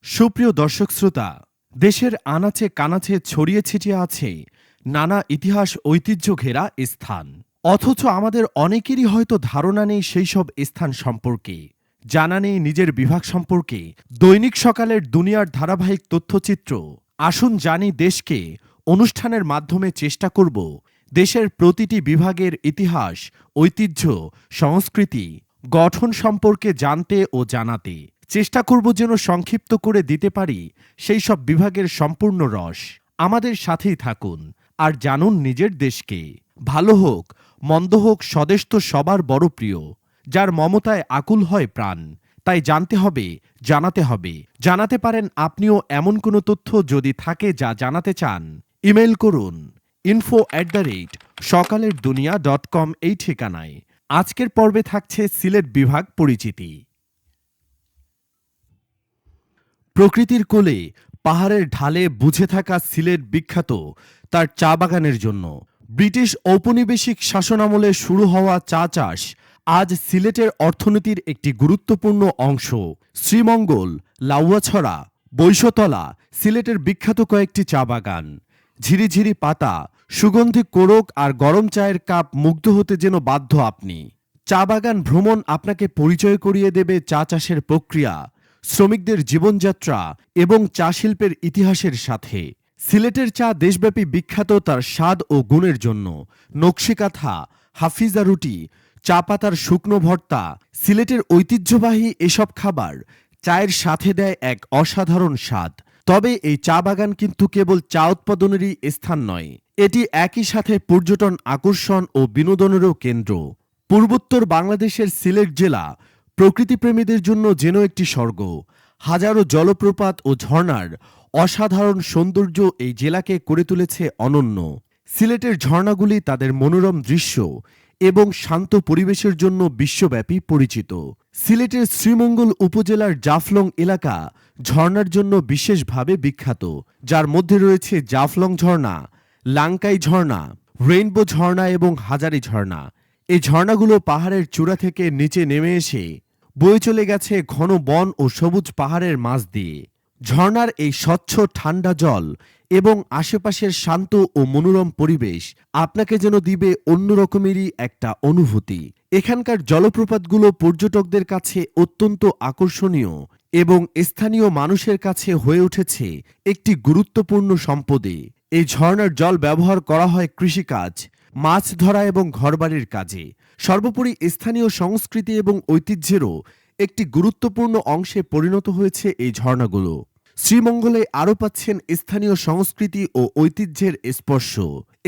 সুপ্রিয় দর্শক শ্রোতা, দেশের আনাচে কানাচে ছড়িয়ে ছিটিয়ে আছে নানা ইতিহাস ঐতিহ্য ঘেরা স্থান। অথচ আমাদের অনেকেরই হয়তো ধারণা নেই সেই সব স্থান সম্পর্কে, জানা নেই নিজের বিভাগ সম্পর্কে। দৈনিক সকালের দুনিয়ার ধারাবাহিক তথ্যচিত্র আসুন জানি দেশকে অনুষ্ঠানের মাধ্যমে চেষ্টা করব দেশের প্রতিটি বিভাগের ইতিহাস, ঐতিহ্য, সংস্কৃতি, গঠন সম্পর্কে জানতে ও জানাতে। চেষ্টা করব যেন সংক্ষিপ্ত করে দিতে পারি সেই সব বিভাগের সম্পূর্ণ রস। আমাদের সাথেই থাকুন আর জানুন নিজের দেশকে। ভালো হোক মন্দ হোক, স্বদেশ তো সবার বড় প্রিয়, যার মমতায় আকুল হয় প্রাণ। তাই জানতে হবে, জানাতে হবে। জানাতে পারেন আপনিও এমন কোনো তথ্য যদি থাকে যা জানাতে চান। ইমেল করুন info@সকালেরদুনিয়া.com এই ঠিকানায়। আজকের পর্বে থাকছে সিলেট বিভাগ পরিচিতি। প্রকৃতির কোলে পাহাড়ের ঢালে বুঝে থাকা সিলেট বিখ্যাত তার চা বাগানের জন্য। ব্রিটিশ ঔপনিবেশিক শাসনামলে শুরু হওয়া চা চাষ আজ সিলেটের অর্থনীতির একটি গুরুত্বপূর্ণ অংশ। শ্রীমঙ্গল, লাউয়াছড়া, বৈশতলা সিলেটের বিখ্যাত কয়েকটি চা বাগান। ঝিরিঝিরি পাতা, সুগন্ধি কোড়ক আর গরম চায়ের কাপ, মুগ্ধ হতে যেন বাধ্য আপনি। চা বাগান ভ্রমণ আপনাকে পরিচয় করিয়ে দেবে চা চাষের প্রক্রিয়া, শ্রমিকদের জীবনযাত্রা এবং চা শিল্পের ইতিহাসের সাথে। সিলেটের চা দেশব্যাপী বিখ্যাত তার স্বাদ ও গুণের জন্য। নকশিকাঁথা, হাফিজা রুটি, চা পাতার শুকনো ভর্তা, সিলেটের ঐতিহ্যবাহী এসব খাবার চায়ের সাথে দেয় এক অসাধারণ স্বাদ। তবে এই চা বাগান কিন্তু কেবল চা উৎপাদনেরই স্থান নয়, এটি একই সাথে পর্যটন আকর্ষণ ও বিনোদনেরও কেন্দ্র। পূর্বোত্তর বাংলাদেশের সিলেট জেলা প্রকৃতিপ্রেমীদের জন্য যেন একটি স্বর্গ। হাজারো জলপ্রপাত ও ঝর্ণার অসাধারণ সৌন্দর্য এই জেলাকে করে তুলেছে অনন্য। সিলেটের ঝর্ণাগুলি তাদের মনোরম দৃশ্য এবং শান্ত পরিবেশের জন্য বিশ্বব্যাপী পরিচিত। সিলেটের শ্রীমঙ্গল উপজেলার জাফলং এলাকা ঝর্ণার জন্য বিশেষভাবে বিখ্যাত, যার মধ্যে রয়েছে জাফলং ঝর্ণা, লাংকাই ঝর্ণা, রেইনবো ঝর্ণা এবং হাজারি ঝর্ণা। এই ঝর্ণাগুলো পাহাড়ের চূড়া থেকে নিচে নেমে এসে বয়ে চলে গেছে ঘন বন ও সবুজ পাহাড়ের মাঝ দিয়ে। ঝর্ণার এই স্বচ্ছ ঠান্ডা জল এবং আশেপাশের শান্ত ও মনোরম পরিবেশ আপনাকে যেন দিবে অন্যরকমেরই একটা অনুভূতি। এখানকার জলপ্রপাতগুলো পর্যটকদের কাছে অত্যন্ত আকর্ষণীয় এবং স্থানীয় মানুষের কাছে হয়ে উঠেছে একটি গুরুত্বপূর্ণ সম্পদে। এই ঝর্ণার জল ব্যবহার করা হয় কৃষিকাজ, মাছ ধরা এবং ঘরবাড়ির কাজে। সর্বোপরি স্থানীয় সংস্কৃতি এবং ঐতিহ্যেরও একটি গুরুত্বপূর্ণ অংশে পরিণত হয়েছে এই ঝর্ণাগুলো। শ্রীমঙ্গলে আরও পাচ্ছেন স্থানীয় সংস্কৃতি ও ঐতিহ্যের স্পর্শ।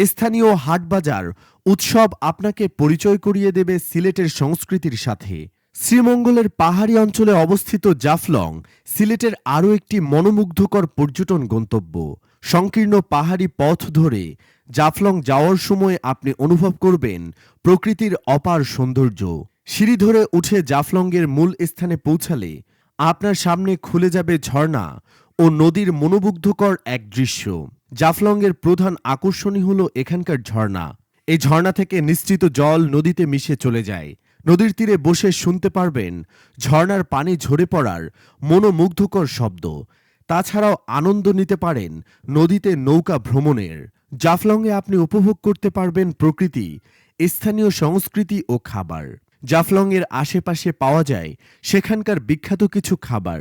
স্থানীয় হাটবাজার, উৎসব আপনাকে পরিচয় করিয়ে দেবে সিলেটের সংস্কৃতির সাথে। শ্রীমঙ্গলের পাহাড়ি অঞ্চলে অবস্থিত জাফলং সিলেটের আরও একটি মনোমুগ্ধকর পর্যটন গন্তব্য। সংকীর্ণ পাহাড়ি পথ ধরে জাফলং যাওয়ার সময় আপনি অনুভব করবেন প্রকৃতির অপার সৌন্দর্য। সিঁড়ি ধরে উঠে জাফলংয়ের মূল স্থানে পৌঁছালে আপনার সামনে খুলে যাবে ঝর্ণা ও নদীর মনোমুগ্ধকর এক দৃশ্য। জাফলংয়ের প্রধান আকর্ষণই হল এখানকার ঝর্ণা। এই ঝর্ণা থেকে নিঃসৃত জল নদীতে মিশে চলে যায়। নদীর তীরে বসে শুনতে পারবেন ঝর্ণার পানি ঝরে পড়ার মনোমুগ্ধকর শব্দ। তাছাড়াও আনন্দ নিতে পারেন নদীতে নৌকা ভ্রমণের। জাফলংয়ে আপনি উপভোগ করতে পারবেন প্রকৃতি, স্থানীয় সংস্কৃতি ও খাবার। জাফলংয়ের আশেপাশে পাওয়া যায় সেখানকার বিখ্যাত কিছু খাবার।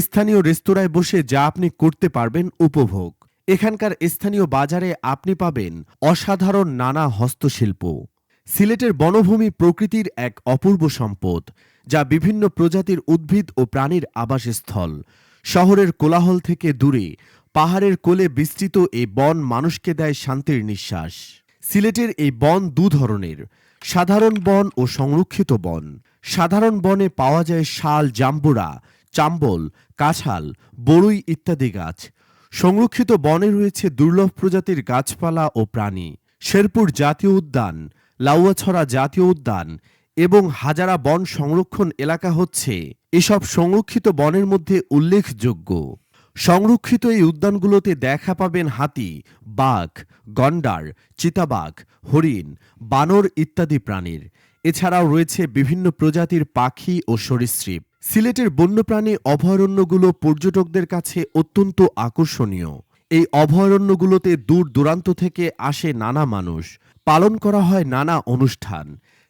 স্থানীয় রেস্তোরাঁয় বসে যা আপনি করতে পারবেন উপভোগ। এখানকার স্থানীয় বাজারে আপনি পাবেন অসাধারণ নানা হস্তশিল্প। সিলেটের বনভূমি প্রকৃতির এক অপূর্ব সম্পদ, যা বিভিন্ন প্রজাতির উদ্ভিদ ও প্রাণীর আবাসস্থল। শহরের কোলাহল থেকে দূরে পাহাড়ের কোলে বিস্তৃত এই বন মানুষকে দেয় শান্তির নিঃশ্বাস। সিলেটের এই বন দু ধরনের, সাধারণ বন ও সংরক্ষিত বন। সাধারণ বনে পাওয়া যায় শাল, জাম্বুরা, চাম্বল, কাঁঠাল, বড়ুই ইত্যাদি গাছ। সংরক্ষিত বনে রয়েছে দুর্লভ প্রজাতির গাছপালা ও প্রাণী। শেরপুর জাতীয় উদ্যান, লাউয়াছড়া জাতীয় উদ্যান এবং হাজারা বন সংরক্ষণ এলাকা হচ্ছে এসব সংরক্ষিত বনের মধ্যে উল্লেখযোগ্য। সংরক্ষিত এই উদ্যানগুলোতে দেখা পাবেন হাতি, বাঘ, গন্ডার, চিতাবাঘ, হরিণ, বানর ইত্যাদি প্রাণীর। এছাড়াও রয়েছে বিভিন্ন প্রজাতির পাখি ও সরীসৃপ। সিলেটের বন্যপ্রাণী অভয়ারণ্যগুলো পর্যটকদের কাছে অত্যন্ত আকর্ষণীয়। এই অভয়ারণ্যগুলোতে দূর দূরান্ত থেকে আসে নানা মানুষ, পালন করা হয় নানা অনুষ্ঠান।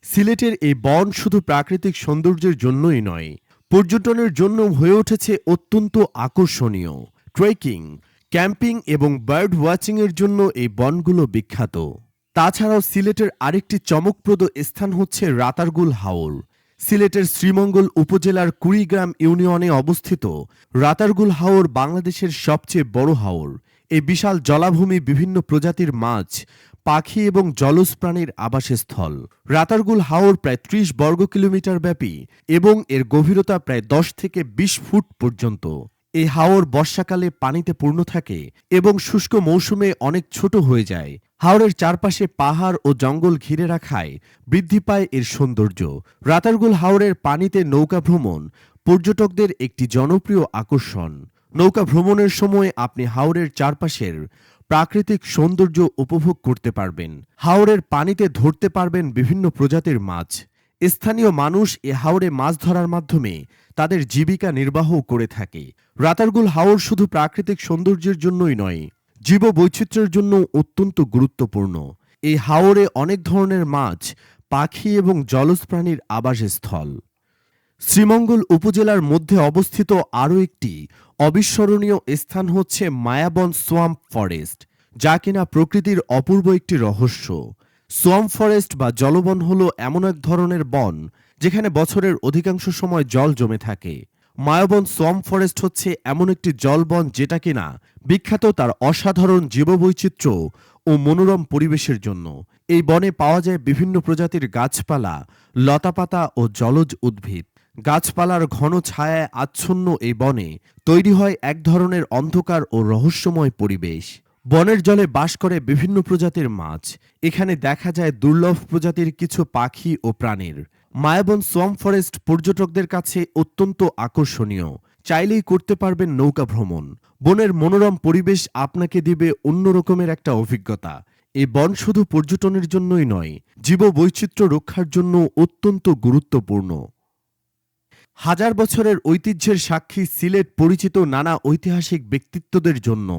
সিলেটের এই বন শুধু প্রাকৃতিক সৌন্দর্যের জন্যই নয়, পর্যটনের জন্য হয়ে উঠেছে অত্যন্ত আকর্ষণীয়। ট্রেকিং, ক্যাম্পিং এবং বার্ড ওয়াচিংয়ের জন্য এই বনগুলো বিখ্যাত। তাছাড়াও সিলেটের আরেকটি চমকপ্রদ স্থান হচ্ছে রাতারগুল হাওর। সিলেটের শ্রীমঙ্গল উপজেলার কুড়িগ্রাম ইউনিয়নে অবস্থিত রাতারগুল হাওর বাংলাদেশের সবচেয়ে বড় হাওর। এই বিশাল জলাভূমি বিভিন্ন প্রজাতির মাছ, পাখি এবং জলজ প্রাণীর আবাসস্থল। রাতারগুল হাওর প্রায় ৩০ বর্গ কিলোমিটার ব্যাপী এবং এর গভীরতা প্রায় ১০ থেকে ২০ ফুট পর্যন্ত। এই হাওর বর্ষাকালে পানিতে পূর্ণ থাকে এবং শুষ্ক মৌসুমে অনেক ছোট হয়ে যায়। হাওরের চারপাশে পাহাড় ও জঙ্গল ঘিরে রাখায় বৃদ্ধি পায় এর সৌন্দর্য। রাতারগুল হাওরের পানিতে নৌকা ভ্রমণ পর্যটকদের একটি জনপ্রিয় আকর্ষণ। নৌকা ভ্রমণের সময় আপনি হাওরের চারপাশের প্রাকৃতিক সৌন্দর্য উপভোগ করতে পারবেন। হাওরের পানিতে ধরতে পারবেন বিভিন্ন প্রজাতির মাছ। স্থানীয় মানুষ এ হাওরে মাছ ধরার মাধ্যমে তাদের জীবিকা নির্বাহ করে থাকে। রাতারগুল হাওর শুধু প্রাকৃতিক সৌন্দর্যের জন্যই নয়, জীববৈচিত্র্যের জন্য অত্যন্ত গুরুত্বপূর্ণ। এই হাওরে অনেক ধরনের মাছ, পাখি এবং জলজ প্রাণীর আবাসস্থল। শ্রীমঙ্গল উপজেলার মধ্যে অবস্থিত আরও একটি অবিস্মরণীয় স্থান হচ্ছে মায়াবন সোয়াম্প ফরেস্ট, যা কিনা প্রকৃতির অপূর্ব একটি রহস্য। সোয়াম্প ফরেস্ট বা জলবন হল এমন এক ধরনের বন যেখানে বছরের অধিকাংশ সময় জল জমে থাকে। মায়াবন সোয়াম্প ফরেস্ট হচ্ছে এমন একটি জলবন যেটা কিনা বিখ্যাত তার অসাধারণ জীববৈচিত্র্য ও মনোরম পরিবেশের জন্য। এই বনে পাওয়া যায় বিভিন্ন প্রজাতির গাছপালা, লতাপাতা ও জলজ উদ্ভিদ। গাছপালার ঘন ছায়ায় আচ্ছন্ন এই বনে তৈরি হয় এক ধরনের অন্ধকার ও রহস্যময় পরিবেশ। বনের জলে বাস করে বিভিন্ন প্রজাতির মাছ। এখানে দেখা যায় দুর্লভ প্রজাতির কিছু পাখি ও প্রাণীর। মায়াবন সোয়াম্প ফরেস্ট পর্যটকদের কাছে অত্যন্ত আকর্ষণীয়। চাইলেই করতে পারবেন নৌকা ভ্রমণ। বনের মনোরম পরিবেশ আপনাকে দিবে অন্যরকমের একটা অভিজ্ঞতা। এই বন শুধু পর্যটনের জন্যই নয়, জীববৈচিত্র্য রক্ষার জন্য অত্যন্ত গুরুত্বপূর্ণ। হাজার বছরের ঐতিহ্যের সাক্ষী সিলেট পরিচিত নানা ঐতিহাসিক ব্যক্তিত্বদের জন্য।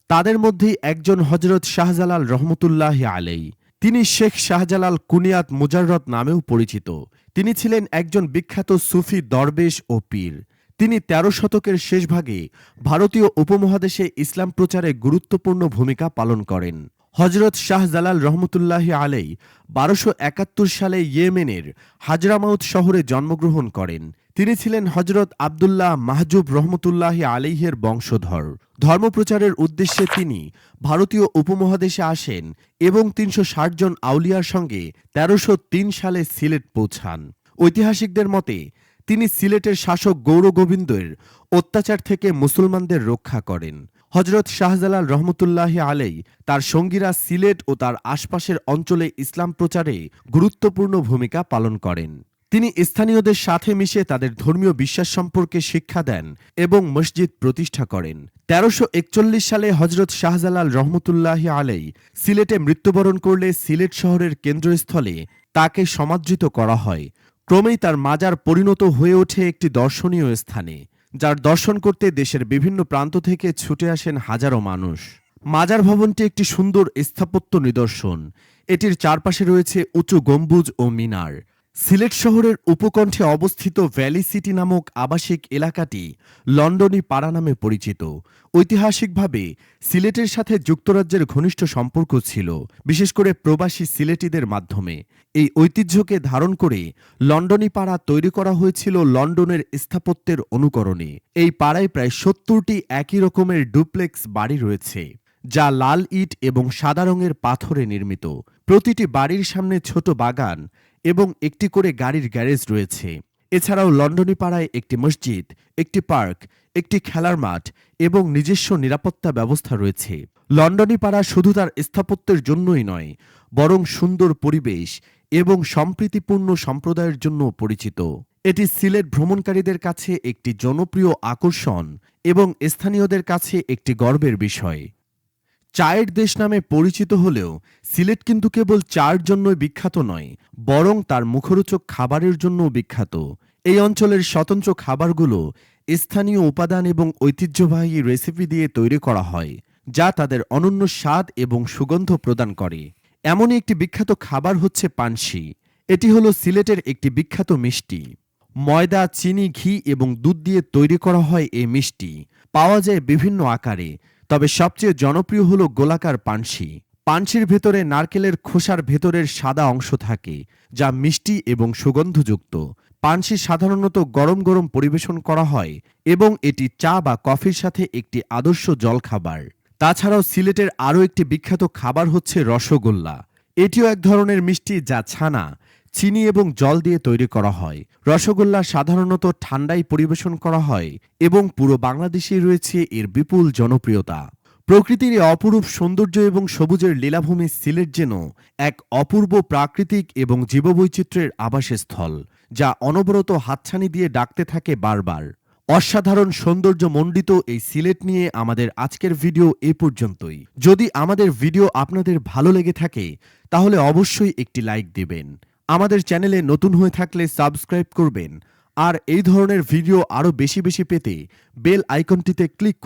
তাদের মধ্যেই একজন হযরত শাহজালাল রহমতুল্লাহি আলাইহি। তিনি শেখ শাহজালাল কুনিয়াত মুজাররদ নামেও পরিচিত। তিনি ছিলেন একজন বিখ্যাত সুফি দরবেশ ও পীর। তিনি ১৩ শতকের শেষভাগে ভারতীয় উপমহাদেশে ইসলাম প্রচারে গুরুত্বপূর্ণ ভূমিকা পালন করেন। হযরত শাহজালাল রহমতুল্লাহি আলাইহি ১২৭১ সালে ইয়েমেনের হাজরামাউত শহরে জন্মগ্রহণ করেন। তিনি ছিলেন হযরত আবদুল্লাহ মাহজুব রহমতুল্লাহি আলাইহির বংশধর। ধর্মপ্রচারের উদ্দেশ্যে তিনি ভারতীয় উপমহাদেশে আসেন এবং ৩৬০ জন আউলিয়ার সঙ্গে ১৩০৩ সালে সিলেট পৌঁছান। ঐতিহাসিকদের মতে তিনি সিলেটের শাসক গৌরগোবিন্দের অত্যাচার থেকে মুসলমানদের রক্ষা করেন। হযরত শাহজালাল রহমতুল্লাহি আলাইহি তার সঙ্গীরা সিলেট ও তার আশপাশের অঞ্চলে ইসলাম প্রচারে গুরুত্বপূর্ণ ভূমিকা পালন করেন। তিনি স্থানীয়দের সাথে মিশে তাদের ধর্মীয় বিশ্বাস সম্পর্কে শিক্ষা দেন এবং মসজিদ প্রতিষ্ঠা করেন। ১৩৪১ সালে হযরত শাহজালাল রহমতুল্লাহি আলাইহি সিলেটে মৃত্যুবরণ করলে সিলেট শহরের কেন্দ্রস্থলে তাকে সমাদৃত করা হয়। ক্রমেই তার মাজার পরিণত হয়ে ওঠে একটি দর্শনীয় স্থানে, যার দর্শন করতে দেশের বিভিন্ন প্রান্ত থেকে ছুটে আসেন হাজারো মানুষ। মাজার ভবনটি একটি সুন্দর স্থাপত্য নিদর্শন। এটির চারপাশে রয়েছে উঁচু গম্বুজ ও মিনার। সিলেট শহরের উপকণ্ঠে অবস্থিত ভ্যালি সিটি নামক আবাসিক এলাকাটি লন্ডনী পাড়া নামে পরিচিত। ঐতিহাসিকভাবে সিলেটের সাথে যুক্তরাজ্যের ঘনিষ্ঠ সম্পর্ক ছিল, বিশেষ করে প্রবাসী সিলেটিদের মাধ্যমে। এই ঐতিহ্যকে ধারণ করে লন্ডনী পাড়া তৈরি করা হয়েছিল লন্ডনের স্থাপত্যের অনুকরণে। এই পাড়ায় প্রায় ৭০টি একই রকমের ডুপ্লেক্স বাড়ি রয়েছে, যা লাল ইট এবং সাদা রঙের পাথরে নির্মিত। প্রতিটি বাড়ির সামনে ছোট বাগান এবং একটি করে গাড়ির গ্যারেজ রয়েছে। এছাড়াও লন্ডনী পাড়ায় একটি মসজিদ, একটি পার্ক, একটি খেলার মাঠ এবং নিজস্ব নিরাপত্তা ব্যবস্থা রয়েছে। লন্ডনী পাড়া শুধু তার স্থাপত্যের জন্যই নয়, বরং সুন্দর পরিবেশ এবং সম্প্রীতিপূর্ণ সম্প্রদায়ের জন্য পরিচিত। এটি সিলেট ভ্রমণকারীদের কাছে একটি জনপ্রিয় আকর্ষণ এবং স্থানীয়দের কাছে একটি গর্বের বিষয়। চায়ের দেশ নামে পরিচিত হলেও সিলেট কিন্তু কেবল চার জন্যই বিখ্যাত নয়, বরং তার মুখরোচক খাবারের জন্যও বিখ্যাত। এই অঞ্চলের স্বতন্ত্র খাবারগুলো স্থানীয় উপাদান এবং ঐতিহ্যবাহী রেসিপি দিয়ে তৈরি করা হয়, যা তাদের অনন্য স্বাদ এবং সুগন্ধ প্রদান করে। এমনই একটি বিখ্যাত খাবার হচ্ছে পানসি। এটি হলো সিলেটের একটি বিখ্যাত মিষ্টি। ময়দা, চিনি, ঘি এবং দুধ দিয়ে তৈরি করা হয় এই মিষ্টি। পাওয়া যায় বিভিন্ন আকারে, তবে সবচেয়ে জনপ্রিয় হলো গোলাকার পানসি। পানসির ভেতরে নারকেলের খোসার ভেতরের সাদা অংশ থাকে, যা মিষ্টি এবং সুগন্ধযুক্ত। পানসি সাধারণত গরম গরম পরিবেশন করা হয় এবং এটি চা বা কফির সাথে একটি আদর্শ জলখাবার। তাছাড়াও সিলেটের আরও একটি বিখ্যাত খাবার হচ্ছে রসগোল্লা। এটিও এক ধরনের মিষ্টি যা ছানা, চিনি এবং জল দিয়ে তৈরি করা হয়। রসগোল্লা সাধারণত ঠান্ডায় পরিবেশন করা হয় এবং পুরো বাংলাদেশে রয়েছে এর বিপুল জনপ্রিয়তা। প্রকৃতির এই অপরূপ সৌন্দর্য এবং সবুজের লীলাভূমি সিলেট যেন এক অপূর্ব প্রাকৃতিক এবং জীববৈচিত্র্যের আবাসস্থল, যা অনবরত হাতছানি দিয়ে ডাকতে থাকে বারবার। অসাধারণ সৌন্দর্যমণ্ডিত এই সিলেট নিয়ে আমাদের আজকের ভিডিও এ পর্যন্তই। যদি আমাদের ভিডিও আপনাদের ভালো লেগে থাকে তাহলে অবশ্যই একটি লাইক দিবেন। আমাদের চ্যানেলে নতুন হয়ে থাকলে সাবস্ক্রাইব করবেন আর এই ধরনের ভিডিও আরও বেশি বেশি পেতে বেল আইকনটিতে ক্লিক করুন।